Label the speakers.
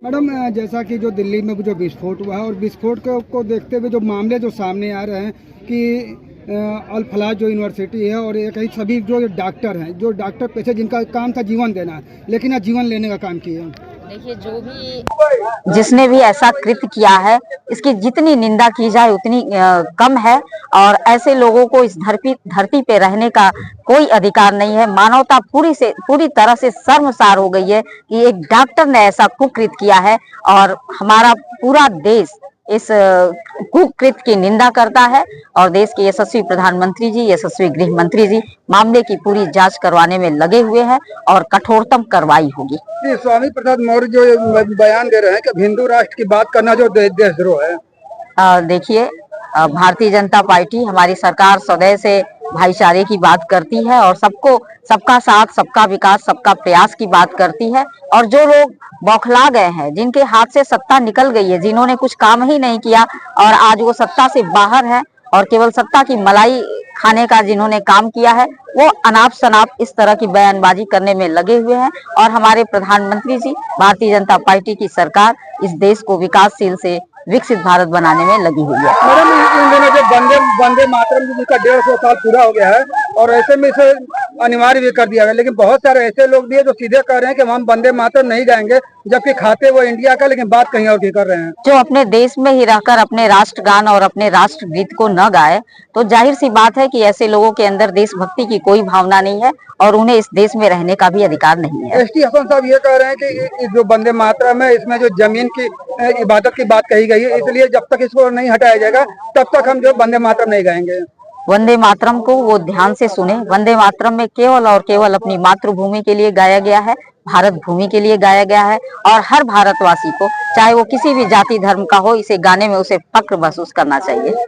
Speaker 1: Madam, जैसा कि जो दिल्ली में जो विस्फोट हुआ है और विस्फोट को देखते हुए जो मामले जो सामने आ रहे हैं कि अल फलाह जो यूनिवर्सिटी है और एक ही सभी जो डॉक्टर हैं, जो डॉक्टर पेशे जिनका काम था जीवन देना, लेकिन आज जीवन लेने का काम किया।
Speaker 2: देखिए, जो भी जिसने भी ऐसा कृत्य किया है, इसकी जितनी निंदा की जाए उतनी कम है। और ऐसे लोगों को इस धरती पे रहने का कोई अधिकार नहीं है। मानवता पूरी तरह से शर्मसार हो गई है कि एक डॉक्टर ने ऐसा कुकृत्य किया है और हमारा पूरा देश इस कुकृत्य की निंदा करता है। और देश के यशस्वी प्रधानमंत्री जी, यशस्वी गृह मंत्री जी मामले की पूरी जांच करवाने में लगे हुए हैं और कठोरतम कार्रवाई होगी।
Speaker 1: स्वामी प्रसाद मौर्य जो बयान दे रहे हैं कि हिंदू राष्ट्र की बात करना जो देशद्रोह है।
Speaker 2: देखिए, भारतीय जनता पार्टी, हमारी सरकार सदैव से भाईचारे की बात करती है और सबका साथ, सबका विकास, सबका प्रयास की बात करती है। और जो लोग बौखला गए हैं, जिनके हाथ से सत्ता निकल गई है, जिन्होंने कुछ काम ही नहीं किया और आज वो सत्ता से बाहर है और केवल सत्ता की मलाई खाने का जिन्होंने काम किया है, वो अनाप शनाप इस तरह की बयानबाजी करने में लगे हुए हैं। और हमारे प्रधानमंत्री जी, भारतीय जनता पार्टी की सरकार इस देश को विकासशील से विकसित भारत बनाने में लगी हुई है।
Speaker 1: मैडम, इन दिनों जो वंदे मातरम जी का 150 साल पूरा हो गया है और ऐसे में इसे अनिवार्य भी कर दिया गया, लेकिन बहुत सारे ऐसे लोग भी है जो सीधे कह रहे हैं कि हम वंदे मातरम नहीं गाएंगे, जबकि खाते वो इंडिया का, लेकिन बात कहीं और की कर रहे हैं।
Speaker 2: जो अपने देश में ही रहकर अपने राष्ट्रगान और अपने राष्ट्रगीत को न गाए, तो जाहिर सी बात है कि ऐसे लोगों के अंदर देशभक्ति की कोई भावना नहीं है और उन्हें इस देश में रहने का भी अधिकार नहीं है।
Speaker 1: एसटी हसन साहब ये कह रहे हैं कि जो वंदे मातरम है, इसमें जो जमीन की इबादत की बात कही गई है, इसलिए जब तक इसको नहीं हटाया जाएगा तब तक हम जो वंदे मातरम नहीं गाएंगे।
Speaker 2: वंदे मातरम को वो ध्यान से सुने। वंदे मातरम में केवल और केवल अपनी मातृभूमि के लिए गाया गया है, भारत भूमि के लिए गाया गया है। और हर भारतवासी को, चाहे वो किसी भी जाति धर्म का हो, इसे गाने में उसे फक्र महसूस करना चाहिए।